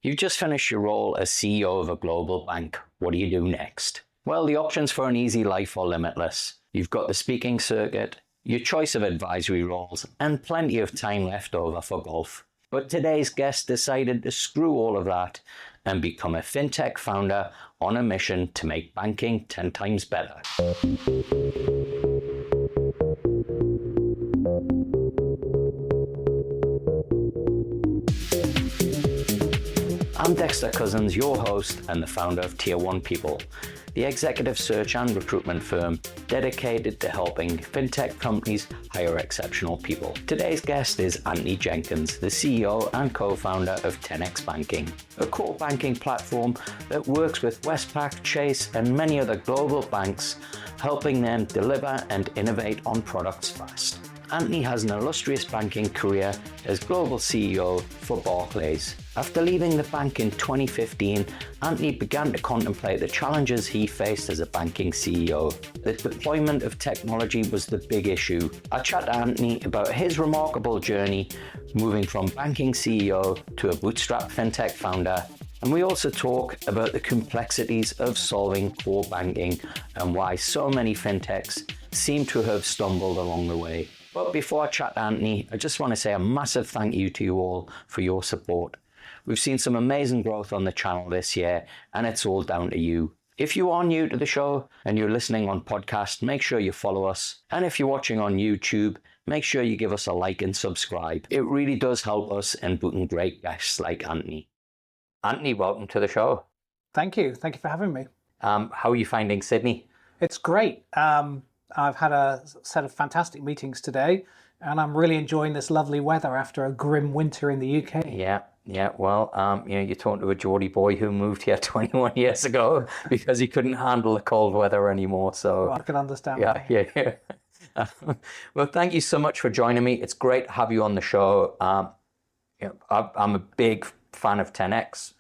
You've just finished your role as CEO of a global bank. What do you do next? Well, the options for an easy life are limitless. You've got the speaking circuit, your choice of advisory roles, and plenty of time left over for golf. But today's guest decided to screw all of that and become a fintech founder on a mission to make banking 10 times better. I'm Dexter Cousins, your host and the founder of Tier 1 People, the executive search and recruitment firm dedicated to helping fintech companies hire exceptional people. Today's guest is Antony Jenkins, the CEO and co-founder of 10x Banking, a core banking platform that works with Westpac, Chase, and many other global banks, helping them deliver and innovate on products fast. Antony has an illustrious banking career as global CEO for Barclays. After leaving the bank in 2015, Antony began to contemplate the challenges he faced as a banking CEO. The deployment of technology was the big issue. I chat to Antony about his remarkable journey moving from banking CEO to a bootstrap fintech founder. And we also talk about the complexities of solving core banking and why so many fintechs seem to have stumbled along the way. But before I chat to Antony, I just want to say a massive thank you to you all for your support. We've seen some amazing growth on the channel this year, and it's all down to you. If you are new to the show and you're listening on podcast, make sure you follow us. And if you're watching on YouTube, make sure you give us a like and subscribe. It really does help us in booking great guests like Antony. Antony, welcome to the show. Thank you. Thank you for having me. How are you finding Sydney? It's great. I've had a set of fantastic meetings today, and I'm really enjoying this lovely weather after a grim winter in the UK. Yeah. Well, you're talking to a Geordie boy who moved here 21 years ago because he couldn't handle the cold weather anymore. So well, I can understand. Yeah. Well, thank you so much for joining me. It's great to have you on the show. I'm a big fan of 10x.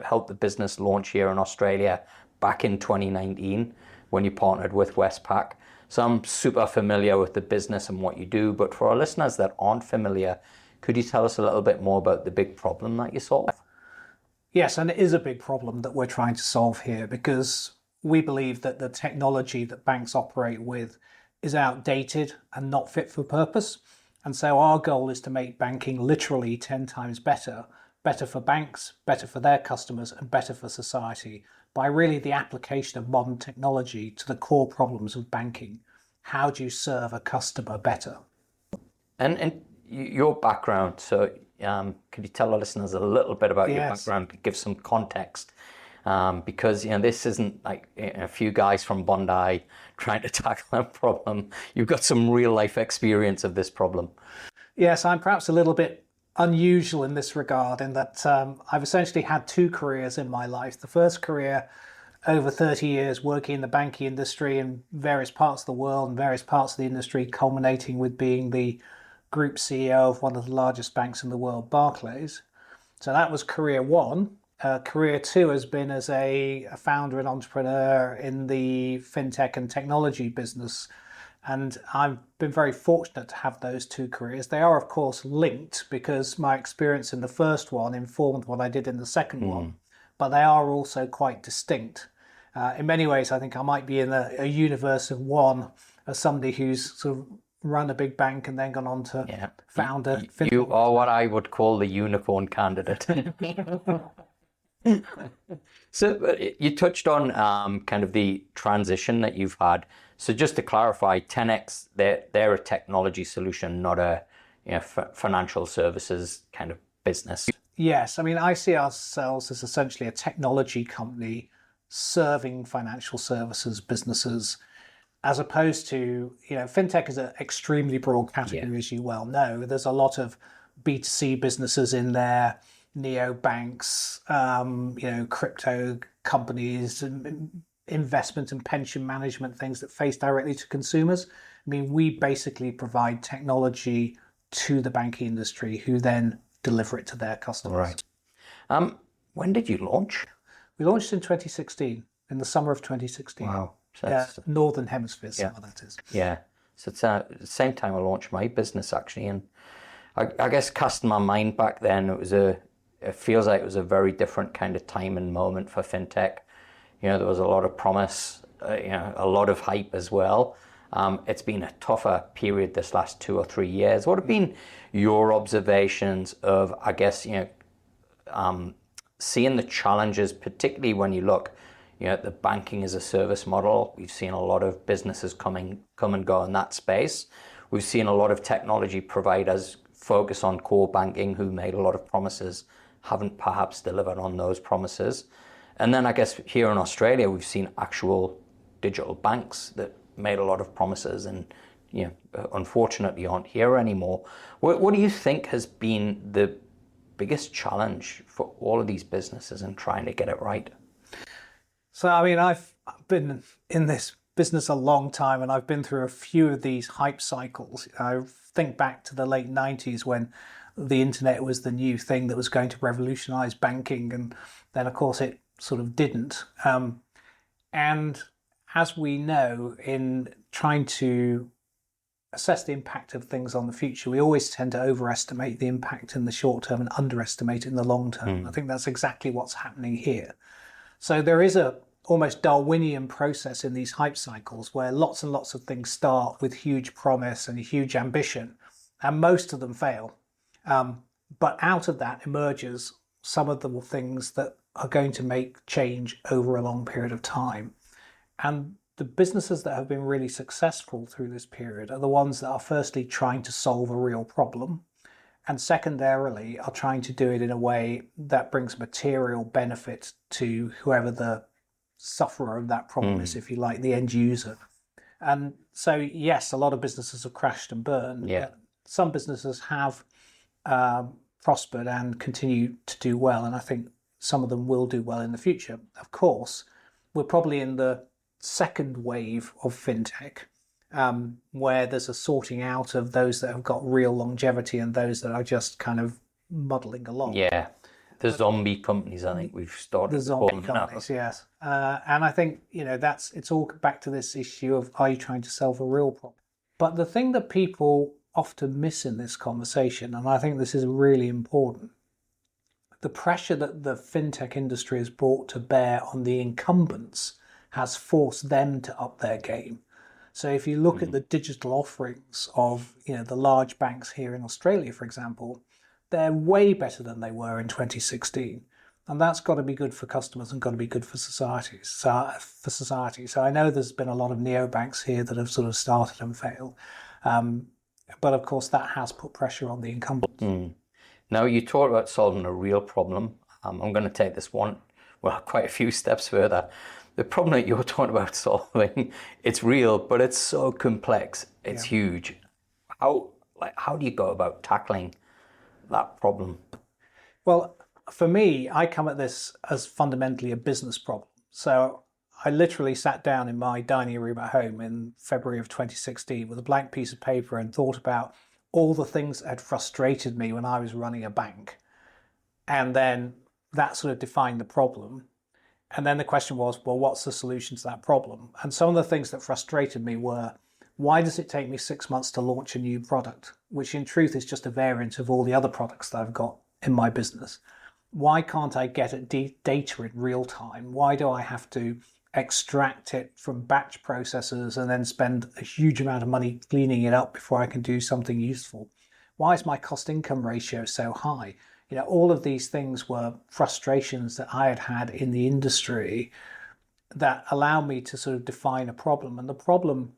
Helped the business launch here in Australia back in 2019 when you partnered with Westpac. So I'm super familiar with the business and what you do. But for our listeners that aren't familiar, could you tell us a little bit more about the big problem that you solve? Yes, and it is a big problem that we're trying to solve here because we believe that the technology that banks operate with is outdated and not fit for purpose. And so our goal is to make banking literally 10 times better for banks, better for their customers, and better for society by really the application of modern technology to the core problems of banking. How do you serve a customer better? And your background, so could you tell our listeners a little bit about your background, give some context? Because this isn't like a few guys from Bondi trying to tackle a problem. You've got some real life experience of this problem. Yes, I'm perhaps a little bit unusual in this regard in that I've essentially had two careers in my life. The first career, over 30 years working in the banking industry in various parts of the world and various parts of the industry, culminating with being the group CEO of one of the largest banks in the world, Barclays. So that was career one. Career two has been as a founder and entrepreneur in the fintech and technology business. And I've been very fortunate to have those two careers. They are, of course, linked because my experience in the first one informed what I did in the second one, but they are also quite distinct. In many ways, I think I might be in a universe of one as somebody who's sort of run a big bank and then gone on to found a fintech. You are what I would call the unicorn candidate. So you touched on kind of the transition that you've had. So just to clarify, 10x, they're a technology solution, not a financial services kind of business. Yes, I mean, I see ourselves as essentially a technology company serving financial services businesses, as opposed to, fintech is an extremely broad category, as you well know. There's a lot of B2C businesses in there, neobanks, crypto companies, investment and pension management, things that face directly to consumers. I mean, we basically provide technology to the banking industry who then deliver it to their customers. Right. When did you launch? We launched in 2016, in the summer of 2016. Wow. Northern Hemisphere, summer that is. Yeah. So it's the same time I launched my business actually. And I guess cast in my mind back then, it was a it feels like it was a very different kind of time and moment for fintech. There was a lot of promise, a lot of hype as well. It's been a tougher period this last 2 or 3 years. What have been your observations of, I guess, seeing the challenges, particularly when you look, at the banking as a service model? We've seen a lot of businesses come and go in that space. We've seen a lot of technology providers focus on core banking who made a lot of promises, haven't perhaps delivered on those promises. And then I guess here in Australia, we've seen actual digital banks that made a lot of promises and, unfortunately aren't here anymore. What do you think has been the biggest challenge for all of these businesses in trying to get it right? So, I mean, I've been in this business a long time, and I've been through a few of these hype cycles. I think back to the late 90s when the internet was the new thing that was going to revolutionize banking, and then, of course, it sort of didn't. And as we know, in trying to assess the impact of things on the future, we always tend to overestimate the impact in the short term and underestimate it in the long term. I think that's exactly what's happening here. So there is a almost Darwinian process in these hype cycles where lots and lots of things start with huge promise and huge ambition, and most of them fail. But out of that emerges some of the things that are going to make change over a long period of time. And the businesses that have been really successful through this period are the ones that are firstly trying to solve a real problem, and secondarily are trying to do it in a way that brings material benefit to whoever the sufferer of that problem is, if you like, the end user. And so, yes, a lot of businesses have crashed and burned. Yeah. Some businesses have prospered and continue to do well, and I think some of them will do well in the future. Of course, we're probably in the second wave of fintech, where there's a sorting out of those that have got real longevity and those that are just kind of muddling along. Yeah, the zombie companies, I think we've started The zombie companies, yes. And I think, it's all back to this issue of, are you trying to solve a real problem? But the thing that people often miss in this conversation, and I think this is really important, the pressure that the fintech industry has brought to bear on the incumbents has forced them to up their game. So if you look at the digital offerings of, the large banks here in Australia, for example, they're way better than they were in 2016. And that's got to be good for customers and got to be good for society. So I know there's been a lot of neobanks here that have sort of started and failed. But of course, that has put pressure on the incumbents. Now, you talk about solving a real problem. I'm going to take this quite a few steps further. The problem that you're talking about solving, it's real, but it's so complex. It's huge. How do you go about tackling that problem? Well, for me, I come at this as fundamentally a business problem. So I literally sat down in my dining room at home in February of 2016 with a blank piece of paper and thought about all the things that had frustrated me when I was running a bank. And then that sort of defined the problem. And then the question was, well, what's the solution to that problem? And some of the things that frustrated me were, why does it take me 6 months to launch a new product, which in truth is just a variant of all the other products that I've got in my business? Why can't I get at data in real time? Why do I have to extract it from batch processors and then spend a huge amount of money cleaning it up before I can do something useful? Why is my cost income ratio so high? All of these things were frustrations that I had in the industry that allow me to sort of define a problem. And the problem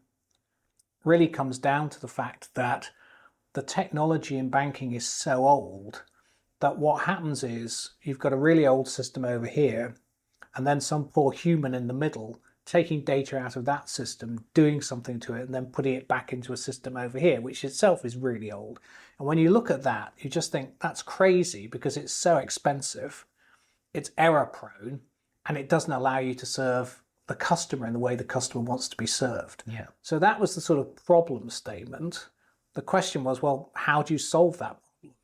really comes down to the fact that the technology in banking is so old that what happens is you've got a really old system over here, and then some poor human in the middle taking data out of that system, doing something to it, and then putting it back into a system over here, which itself is really old. And when you look at that, you just think that's crazy because it's so expensive, it's error prone, and it doesn't allow you to serve the customer in the way the customer wants to be served. Yeah. So that was the sort of problem statement. The question was, well, how do you solve that problem?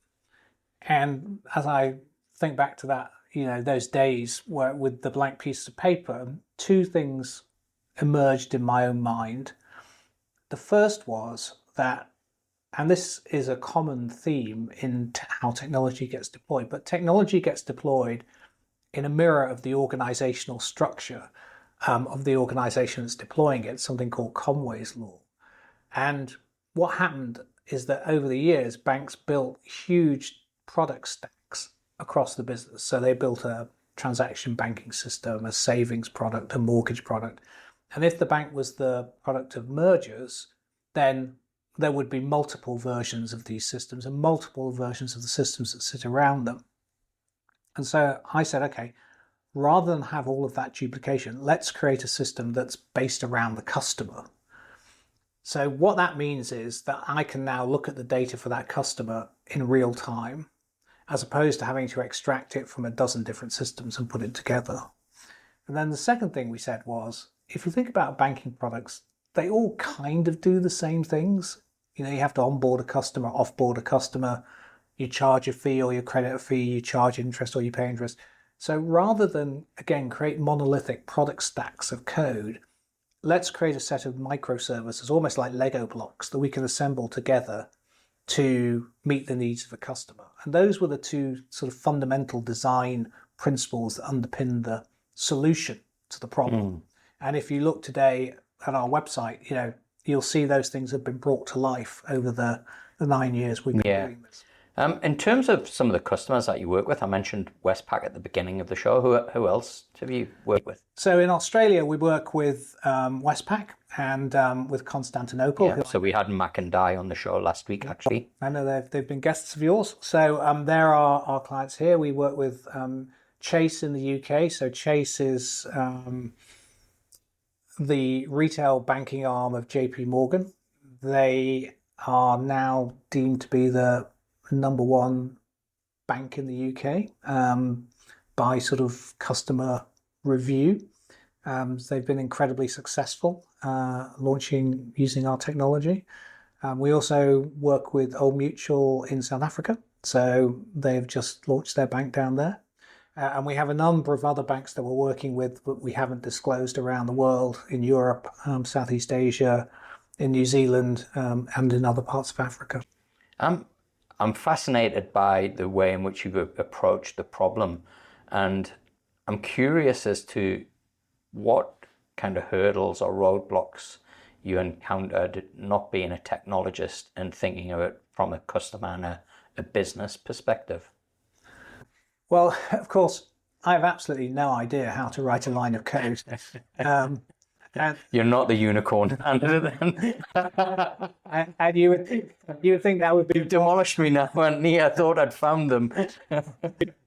And as I think back to that, those days where with the blank piece of paper, two things emerged in my own mind. The first was that And this is a common theme in how technology gets deployed. But technology gets deployed in a mirror of the organizational structure of the organization that's deploying it, something called Conway's Law. And what happened is that over the years, banks built huge product stacks across the business. So they built a transaction banking system, a savings product, a mortgage product. And if the bank was the product of mergers, then there would be multiple versions of these systems and multiple versions of the systems that sit around them. And so I said, okay, rather than have all of that duplication, let's create a system that's based around the customer. So what that means is that I can now look at the data for that customer in real time, as opposed to having to extract it from a dozen different systems and put it together. And then the second thing we said was, if you think about banking products, they all kind of do the same things. You know, you have to onboard a customer, offboard a customer, you charge a fee or you credit a fee, you charge interest or you pay interest. So rather than, again, create monolithic product stacks of code, let's create a set of microservices, almost like Lego blocks, that we can assemble together to meet the needs of a customer. And those were the two sort of fundamental design principles that underpin the solution to the problem. And if you look today at our website, you know, you'll see those things have been brought to life over the 9 years we've been doing this. In terms of some of the customers that you work with, I mentioned Westpac at the beginning of the show. Who else have you worked with? So in Australia, we work with Westpac and with Constantinople. Yeah, so we had Mac and Di on the show last week, actually. I know they've been guests of yours. So they're our clients here. We work with Chase in the UK. So Chase is the retail banking arm of JP Morgan. They are now deemed to be the number one bank in the UK by sort of customer review. They've been incredibly successful launching using our technology. We also work with Old Mutual in South Africa. So they've just launched their bank down there. And we have a number of other banks that we're working with, but we haven't disclosed around the world, in Europe, Southeast Asia, in New Zealand, and in other parts of Africa. I'm fascinated by the way in which you've approached the problem, and I'm curious as to what kind of hurdles or roadblocks you encountered not being a technologist and thinking of it from a customer and a business perspective. Well, of course, I have absolutely no idea how to write a line of code. You're not the unicorn candidate then. And you would think that would be... You've demolished me now, haven't you? I thought I'd found them.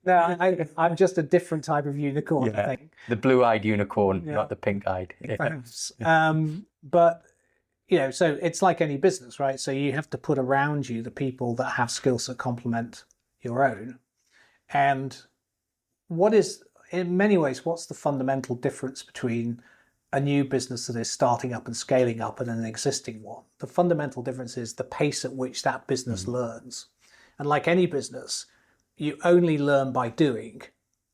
No, I'm just a different type of unicorn, I think. The blue-eyed unicorn, not the pink-eyed. But, you know, so it's like any business, right? So you have to put around you the people that have skills that complement your own. And in many ways, what's the fundamental difference between a new business that is starting up and scaling up and an existing one? The fundamental difference is the pace at which that business learns. And like any business, you only learn by doing.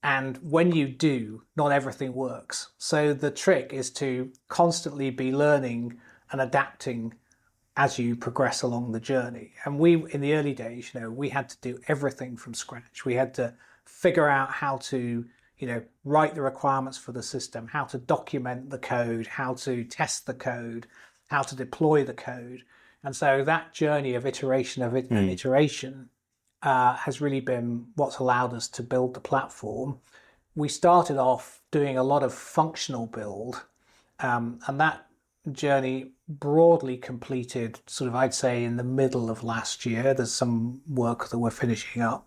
And when you do, not everything works. So the trick is to constantly be learning and adapting as you progress along the journey. And we, in the early days, you know, we had to do everything from scratch. We had to figure out how to, you know, write the requirements for the system, how to document the code, how to test the code, how to deploy the code. And so that journey of iteration has really been what's allowed us to build the platform. We started off doing a lot of functional build, and that journey broadly completed sort of, I'd say, in the middle of last year. There's some work that we're finishing up.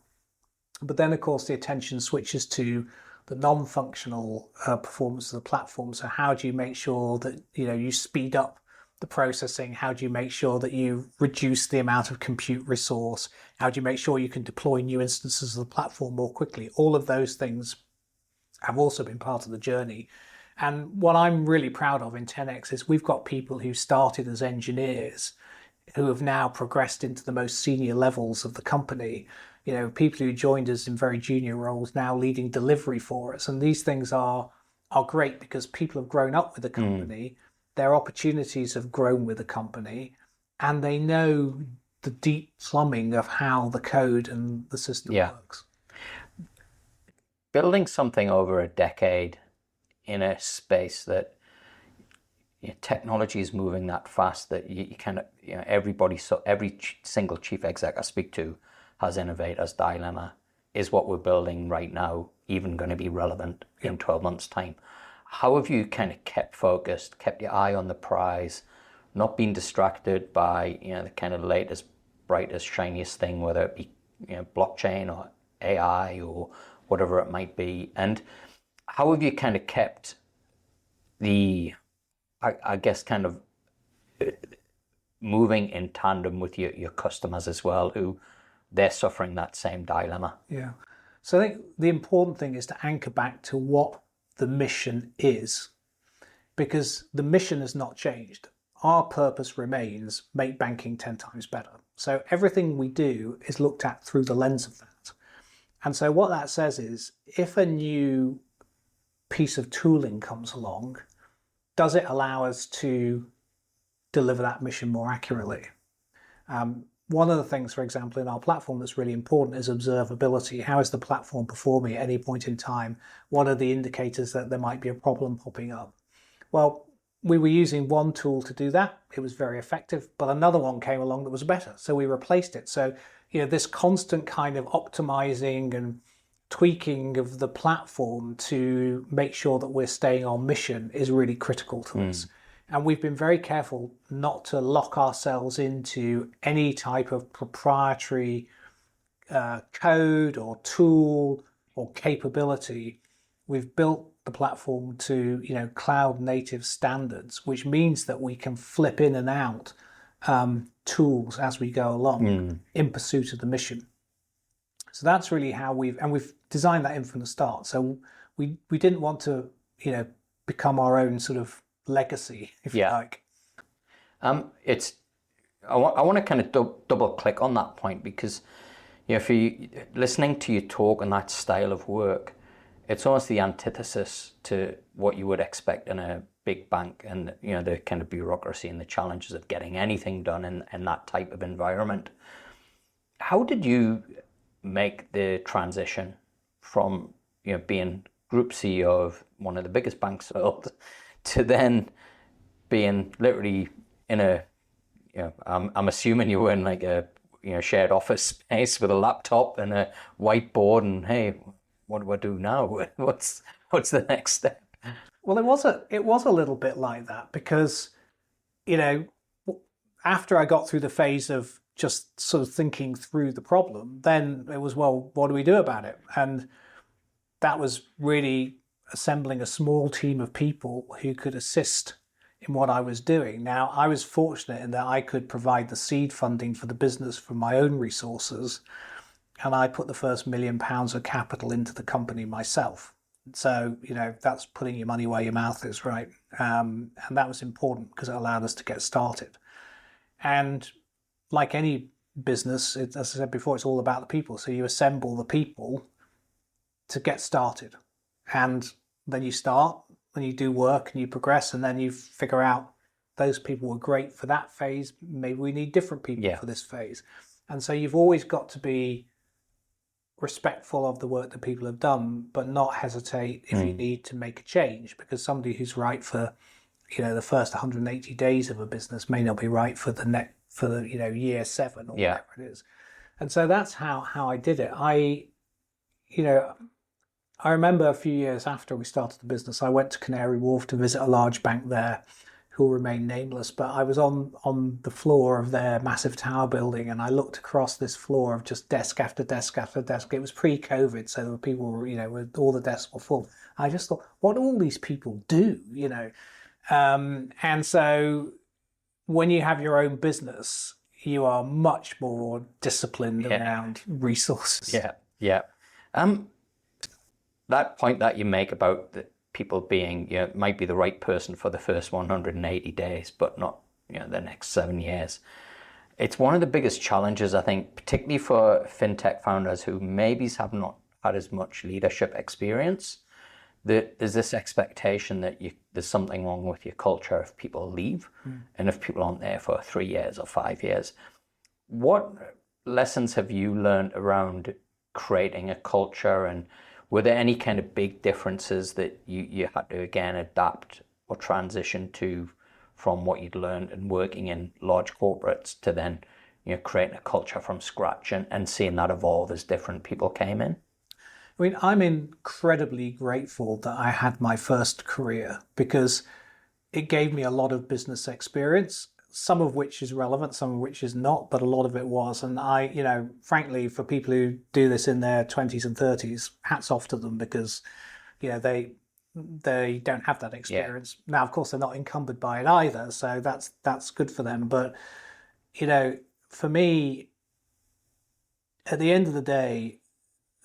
But then, of course, the attention switches to the non-functional performance of the platform. So how do you make sure that, you know, you speed up the processing? How do you make sure that you reduce the amount of compute resource? How do you make sure you can deploy new instances of the platform more quickly? All of those things have also been part of the journey. And what I'm really proud of in 10X is we've got people who started as engineers who have now progressed into the most senior levels of the company. You know, people who joined us in very junior roles now leading delivery for us. And these things are great because people have grown up with the company, their opportunities have grown with the company, and they know the deep plumbing of how the code and the system works. Building something over a decade in a space that technology is moving that fast that you kind of, everybody, so every single chief exec I speak to has innovate as dilemma. Is what we're building right now even going to be relevant in 12 months' time? How have you kind of kept focused, kept your eye on the prize, not being distracted by the kind of latest, brightest, shiniest thing, whether it be blockchain or AI or whatever it might be? And how have you kind of kept the, I guess, kind of moving in tandem with your customers as well, who they're suffering that same dilemma? Yeah. So I think the important thing is to anchor back to what the mission is, because the mission has not changed. Our purpose remains make banking 10 times better. So everything we do is looked at through the lens of that. And so what that says is, if a new piece of tooling comes along, does it allow us to deliver that mission more accurately? One of the things, for example, in our platform that's really important is observability. How is the platform performing at any point in time? What are the indicators that there might be a problem popping up? Well, we were using one tool to do that. It was very effective, but another one came along that was better. So we replaced it. So, this constant kind of optimizing and tweaking of the platform to make sure that we're staying on mission is really critical to us. And we've been very careful not to lock ourselves into any type of proprietary code or tool or capability. We've built the platform to cloud native standards, which means that we can flip in and out tools as we go along in pursuit of the mission. So that's really how we've designed that in from the start. So we didn't want to become our own sort of legacy, if you like. I want to kind of double click on that point, because if you listening to you talk and that style of work, it's almost the antithesis to what you would expect in a big bank, and the kind of bureaucracy and the challenges of getting anything done in that type of environment. How did you make the transition from being group CEO of one of the biggest banks in the world to then being literally in a, I'm assuming you were in like a shared office space with a laptop and a whiteboard, and hey, what do I do now? What's the next step? Well, it was a little bit like that, because after I got through the phase of just sort of thinking through the problem, then it was, well, what do we do about it? And that was really assembling a small team of people who could assist in what I was doing. Now, I was fortunate in that I could provide the seed funding for the business from my own resources, and I put the first £1 million of capital into the company myself. So, that's putting your money where your mouth is, right? And that was important because it allowed us to get started. And like any business, as I said before, it's all about the people. So you assemble the people to get started. And then you start, and you do work, and you progress, and then you figure out those people were great for that phase. Maybe we need different people for this phase. And so you've always got to be respectful of the work that people have done, but not hesitate if you need to make a change, because somebody who's right for the first 180 days of a business may not be right for the year 7 or whatever it is. And so that's how I did it. I remember a few years after we started the business, I went to Canary Wharf to visit a large bank there who will remain nameless, but I was on the floor of their massive tower building, and I looked across this floor of just desk after desk after desk. It was pre-COVID, so there were people, all the desks were full. I just thought, what do all these people do, And so when you have your own business, you are much more disciplined around resources. Yeah. That point that you make about the people being, might be the right person for the first 180 days, but not, the next 7 years. It's one of the biggest challenges, I think, particularly for fintech founders who maybe have not had as much leadership experience. There's this expectation that there's something wrong with your culture if people leave, and if people aren't there for 3 years or 5 years. what lessons have you learned around creating a culture, and were there any kind of big differences that you had to again adapt or transition to from what you'd learned and working in large corporates to then creating a culture from scratch and seeing that evolve as different people came in? I mean, I'm incredibly grateful that I had my first career because it gave me a lot of business experience, some of which is relevant, some of which is not, but a lot of it was. And frankly, for people who do this in their 20s and 30s, hats off to them because, they don't have that experience. Yeah. Now, of course, they're not encumbered by it either, so that's good for them. But, for me, at the end of the day,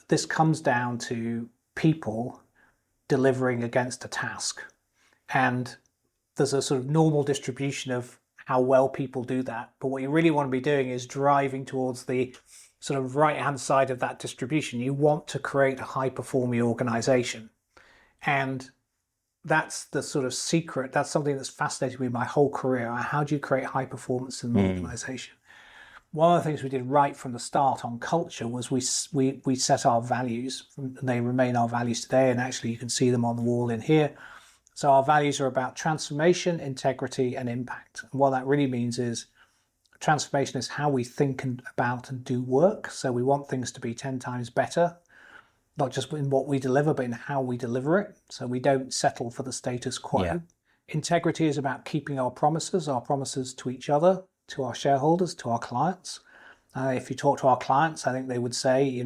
this comes down to people delivering against a task. And there's a sort of normal distribution of how well people do that. But what you really want to be doing is driving towards the sort of right-hand side of that distribution. You want to create a high-performing organization. And that's the sort of secret. That's something that's fascinated me my whole career. How do you create high performance in an organization? One of the things we did right from the start on culture was we set our values, and they remain our values today, and actually you can see them on the wall in here. So our values are about transformation, integrity, and impact. And what that really means is transformation is how we think about and do work. So we want things to be 10 times better, not just in what we deliver, but in how we deliver it. So we don't settle for the status quo. Yeah. Integrity is about keeping our promises to each other, to our shareholders, to our clients. If you talk to our clients, I think they would say,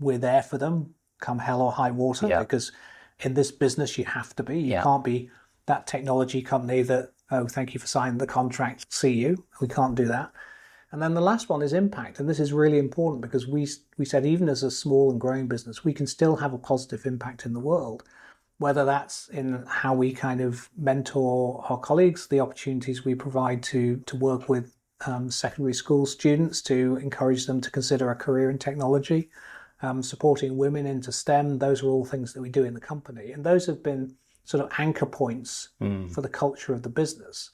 we're there for them, come hell or high water, because in this business you have to be. You can't be that technology company that, oh, thank you for signing the contract, see you. We can't do that. And then the last one is impact. And this is really important because we said even as a small and growing business, we can still have a positive impact in the world, whether that's in how we kind of mentor our colleagues, the opportunities we provide to work with secondary school students to encourage them to consider a career in technology, supporting women into STEM. Those are all things that we do in the company. And those have been sort of anchor points for the culture of the business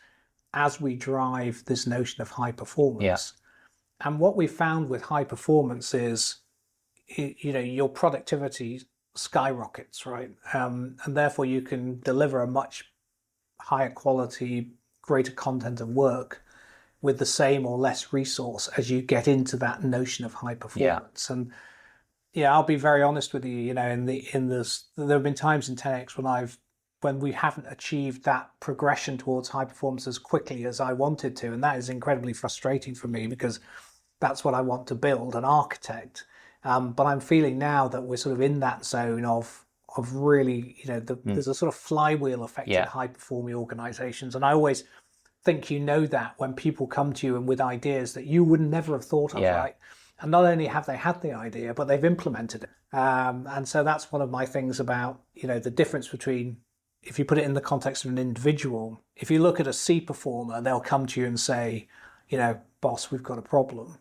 as we drive this notion of high performance. Yeah. And what we found with high performance is, your productivity skyrockets, right? And therefore you can deliver a much higher quality, greater content of work with the same or less resource as you get into that notion of high performance. Yeah. And I'll be very honest with you, there have been times in 10X when we haven't achieved that progression towards high performance as quickly as I wanted to. And that is incredibly frustrating for me because that's what I want to build, an architect. But I'm feeling now that we're sort of in that zone of really, there's a sort of flywheel effect in high performing organizations. And I always think that when people come to you and with ideas that you would never have thought of, right? And not only have they had the idea, but they've implemented it. And so that's one of my things about, the difference between, if you put it in the context of an individual, if you look at a C performer, they'll come to you and say, boss, we've got a problem.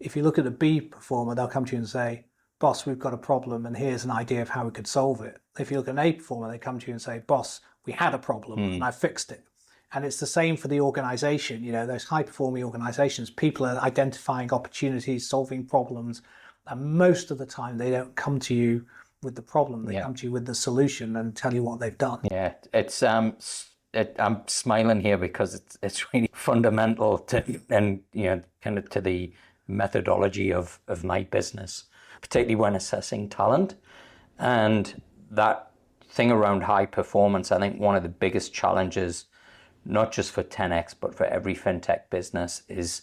If you look at a B performer, they'll come to you and say, boss, we've got a problem and here's an idea of how we could solve it. If you look at an A performer, they come to you and say, boss, we had a problem and I fixed it. And it's the same for the organization. Those high-performing organizations, people are identifying opportunities, solving problems. And most of the time, they don't come to you with the problem. They come to you with the solution and tell you what they've done. Yeah, it's I'm smiling here because it's really fundamental to, and kind of to the methodology of my business, particularly when assessing talent. And that thing around high performance, I think one of the biggest challenges, not just for 10X, but for every fintech business, is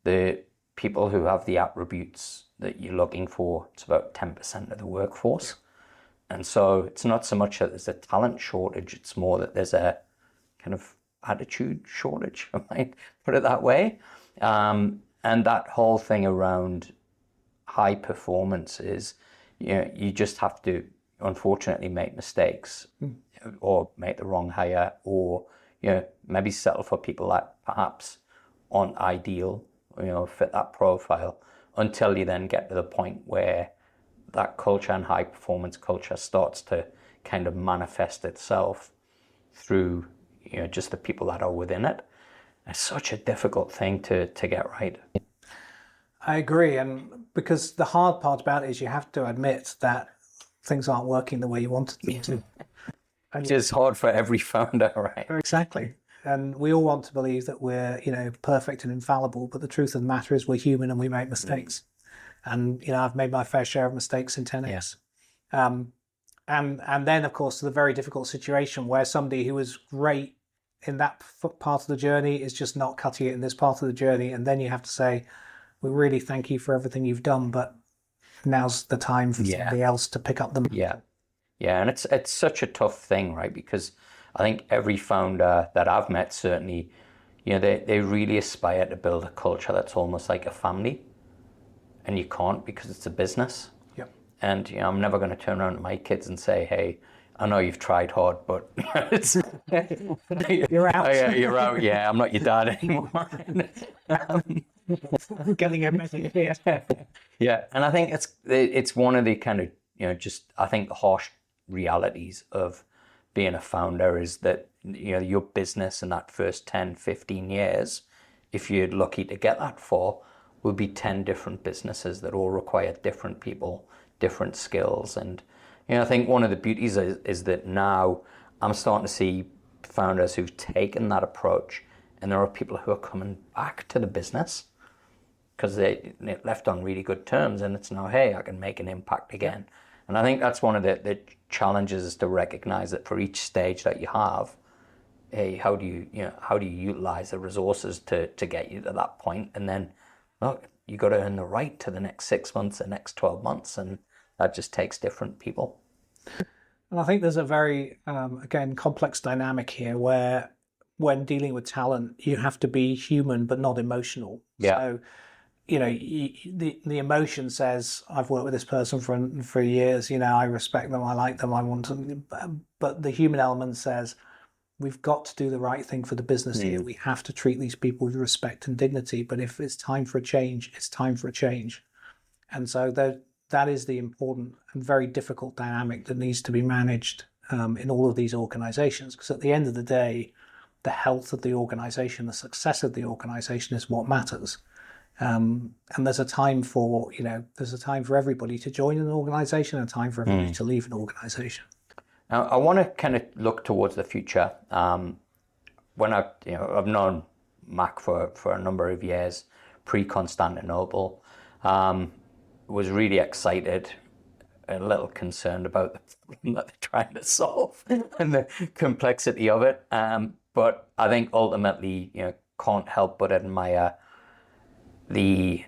the people who have the attributes that you're looking for. It's about 10% of the workforce. And so it's not so much that there's a talent shortage, it's more that there's a kind of attitude shortage, I might put it that way. And that whole thing around high performance is, you just have to, unfortunately, make mistakes or make the wrong hire, or maybe settle for people that perhaps aren't ideal, fit that profile, until you then get to the point where that culture and high performance culture starts to kind of manifest itself through, just the people that are within it. It's such a difficult thing to get right. I agree. And because the hard part about it is you have to admit that things aren't working the way you wanted them to. Which is hard for every founder, right? Exactly. And we all want to believe that we're, perfect and infallible, but the truth of the matter is we're human and we make mistakes. And, I've made my fair share of mistakes in 10x. Yeah. And then, of course, the very difficult situation where somebody who was great in that part of the journey is just not cutting it in this part of the journey. And then you have to say, we really thank you for everything you've done, but now's the time for somebody else to pick up the mantle. Yeah, and it's such a tough thing, right? Because I think every founder that I've met, certainly, they really aspire to build a culture that's almost like a family, and you can't because it's a business. Yep. And I'm never going to turn around to my kids and say, "Hey, I know you've tried hard, but it's you're out. Yeah, you're out. Yeah, I'm not your dad anymore." Getting a message here. Yeah, and I think it's one of the kind of I think the harsh realities of being a founder is that your business in that first 10, 15 years, if you're lucky to get that far, will be 10 different businesses that all require different people, different skills. And I think one of the beauties is that now I'm starting to see founders who've taken that approach, and there are people who are coming back to the business because they left on really good terms, and it's now, hey, I can make an impact again. And I think that's one of the challenges, is to recognize that for each stage that you have, hey, how do you utilize the resources to get you to that point? And then, look, you got to earn the right to the next 6 months, the next 12 months, and that just takes different people. And I think there's a very, again, complex dynamic here where when dealing with talent, you have to be human but not emotional. Yeah. So, the emotion says, I've worked with this person for years, I respect them, I like them, I want to, but the human element says, we've got to do the right thing for the business here. We have to treat these people with respect and dignity, but if it's time for a change, it's time for a change. And so that is the important and very difficult dynamic that needs to be managed in all of these organizations, because at the end of the day, the health of the organization, the success of the organization is what matters. And there's a time for everybody to join an organization and a time for everybody to leave an organization. Now, I want to kind of look towards the future. When I've known Mac for a number of years, pre-Constantinople, was really excited, a little concerned about the problem that they're trying to solve and the complexity of it. But I think ultimately, can't help but admire the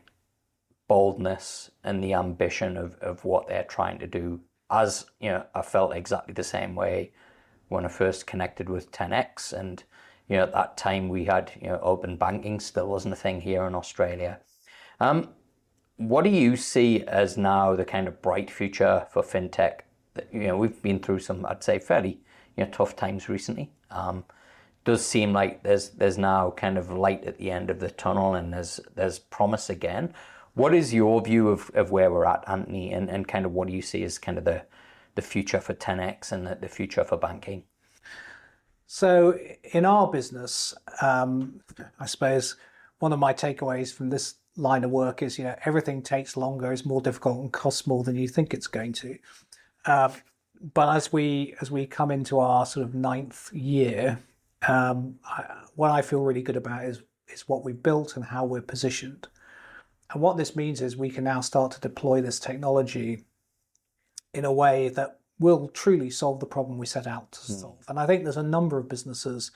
boldness and the ambition of what they're trying to do. As I felt exactly the same way when I first connected with 10x, and at that time we had open banking still wasn't a thing here in Australia. What do you see as now the kind of bright future for fintech? We've been through some, I'd say, fairly tough times recently. Does seem like there's now kind of light at the end of the tunnel, and there's promise again. What is your view of where we're at, Antony, and kind of what do you see as kind of the future for 10x and the future for banking? So in our business, I suppose one of my takeaways from this line of work is, everything takes longer, is more difficult, and costs more than you think it's going to. But as we come into our sort of 9th year, what I feel really good about is what we've built and how we're positioned. And what this means is we can now start to deploy this technology in a way that will truly solve the problem we set out to solve. And I think there's a number of businesses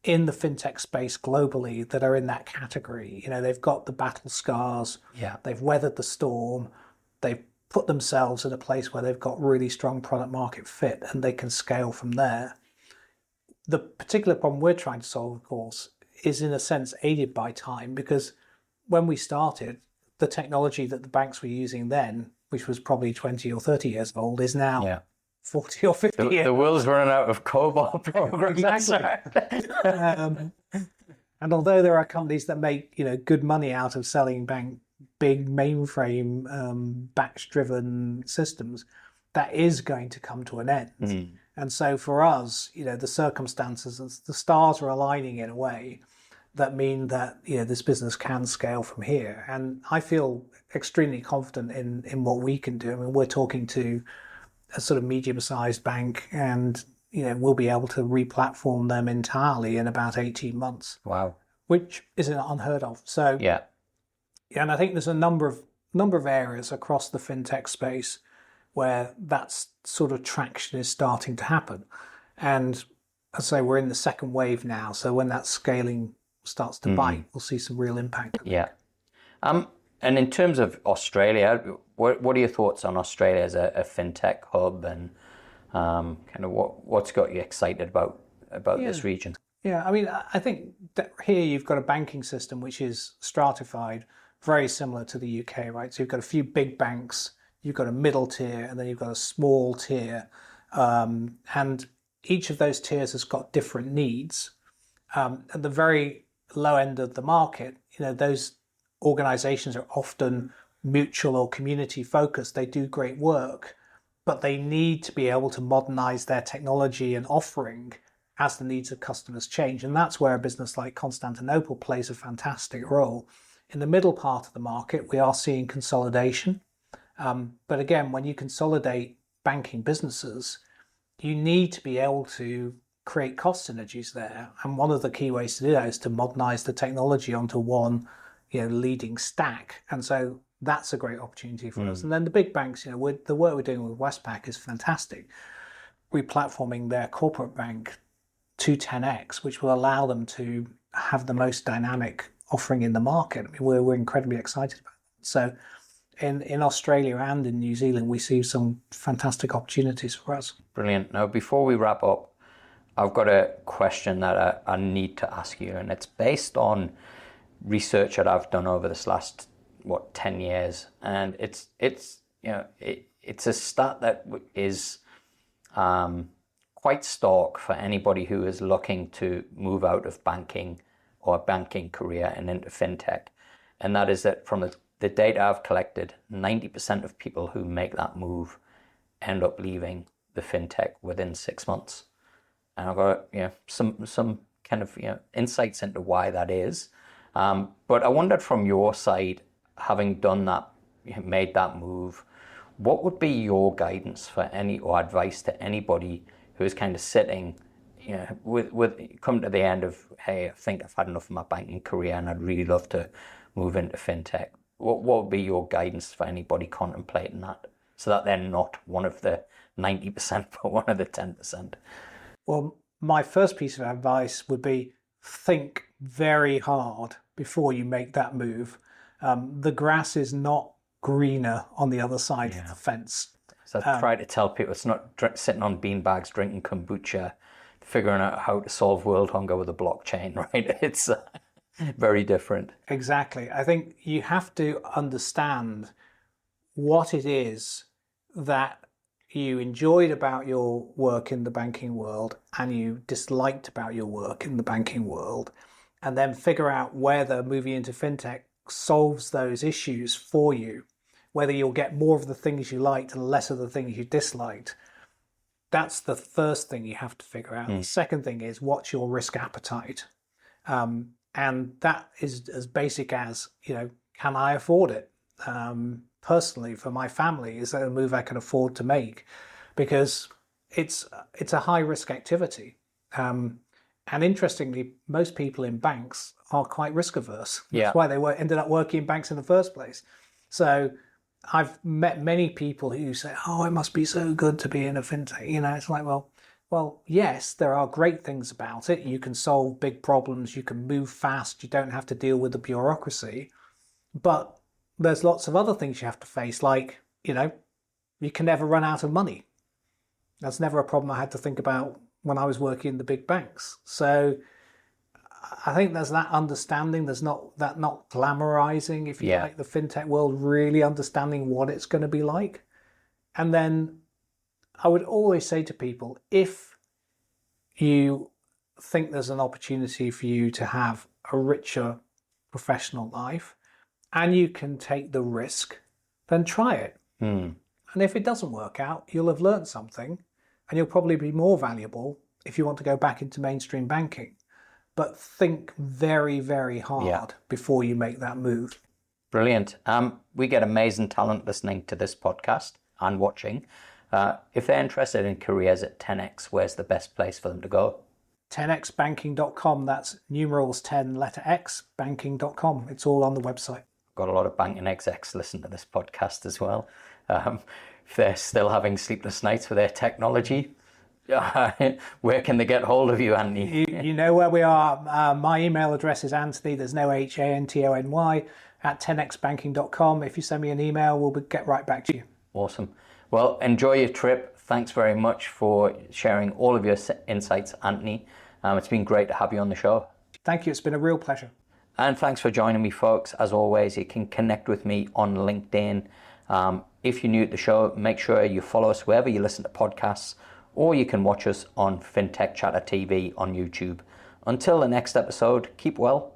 in the fintech space globally that are in that category. They've got the battle scars, they've weathered the storm, they've put themselves in a place where they've got really strong product market fit, and they can scale from there. The particular problem we're trying to solve, of course, is in a sense aided by time, because when we started, the technology that the banks were using then, which was probably 20 or 30 years old, is now 40 or 50 years. The world's running out of COBOL programs. Exactly. And although there are companies that make good money out of selling big mainframe batch-driven systems, that is going to come to an end. And so for us, the circumstances, the stars are aligning in a way that mean that this business can scale from here. And I feel extremely confident in what we can do. I mean, we're talking to a sort of medium-sized bank, and we'll be able to re-platform them entirely in about 18 months. Wow. Which isn't unheard of. So yeah, and I think there's a number of areas across the fintech space where that sort of traction is starting to happen. And I say we're in the second wave now, so when that scaling starts to bite, we'll see some real impact. Yeah. And in terms of Australia, what are your thoughts on Australia as a fintech hub, and kind of what's got you excited about this region? Yeah, I mean, I think that here you've got a banking system which is stratified, very similar to the UK, right? So you've got a few big banks, you've got a middle tier, and then you've got a small tier. And each of those tiers has got different needs. At the very low end of the market, those organizations are often mutual or community focused. They do great work, but they need to be able to modernize their technology and offering as the needs of customers change. And that's where a business like Constantinople plays a fantastic role. In the middle part of the market, we are seeing consolidation. But again, when you consolidate banking businesses, you need to be able to create cost synergies there. And one of the key ways to do that is to modernize the technology onto one leading stack. And so that's a great opportunity for us. And then the big banks, the work we're doing with Westpac is fantastic. Replatforming their corporate bank to 10x, which will allow them to have the most dynamic offering in the market. I mean, we're incredibly excited about it. So in Australia and in New Zealand, we see some fantastic opportunities for us. Brilliant. Now, before we wrap up, I've got a question that I need to ask you, and it's based on research that I've done over this last 10 years, and it's a stat that is quite stark for anybody who is looking to move out of banking or a banking career and into fintech, and that is that from the data I've collected, 90% of people who make that move end up leaving the fintech within 6 months. And I've got some kind of insights into why that is. But I wondered from your side, having done that, made that move, what would be your guidance or advice to anybody who is kind of sitting, with come to the end of, hey, I think I've had enough of my banking career and I'd really love to move into fintech. What would be your guidance for anybody contemplating that, so that they're not one of the 90%, but one of the 10%? Well, my first piece of advice would be think very hard before you make that move. The grass is not greener on the other side of the fence. So I try to tell people it's not sitting on beanbags drinking kombucha, figuring out how to solve world hunger with a blockchain, right? It's very different. Exactly. I think you have to understand what it is that you enjoyed about your work in the banking world and you disliked about your work in the banking world, and then figure out whether moving into fintech solves those issues for you, whether you'll get more of the things you liked and less of the things you disliked. That's the first thing you have to figure out. The second thing is, what's your risk appetite? And that is as basic as, can I afford it? Personally, for my family, is that a move I can afford to make? Because it's a high risk activity. And interestingly, most people in banks are quite risk averse. That's why they ended up working in banks in the first place. So I've met many people who say, oh, it must be so good to be in a fintech. It's like, well, yes, there are great things about it. You can solve big problems. You can move fast. You don't have to deal with the bureaucracy. But there's lots of other things you have to face, like, you can never run out of money. That's never a problem I had to think about when I was working in the big banks. So I think there's that understanding. There's not glamorizing, if you like, the fintech world, really understanding what it's going to be like. And then I would always say to people, if you think there's an opportunity for you to have a richer professional life and you can take the risk, then try it. And if it doesn't work out, you'll have learned something, and you'll probably be more valuable if you want to go back into mainstream banking. but think very, very hard Yeah. before you make that move. Brilliant. We get amazing talent listening to this podcast and watching. If they're interested in careers at 10x, where's the best place for them to go? 10xbanking.com. That's numerals 10 letter X banking.com. It's all on the website. Got a lot of banking execs listen to this podcast as well. If they're still having sleepless nights with their technology, where can they get hold of you, Antony? You know where we are. My email address is Antony, there's no HANTONY, at 10xbanking.com. If you send me an email, we'll get right back to you. Awesome. Well, enjoy your trip. Thanks very much for sharing all of your insights, Antony. It's been great to have you on the show. Thank you. It's been a real pleasure. And thanks for joining me, folks. As always, you can connect with me on LinkedIn. If you're new to the show, make sure you follow us wherever you listen to podcasts, or you can watch us on Fintech Chatter TV on YouTube. Until the next episode, keep well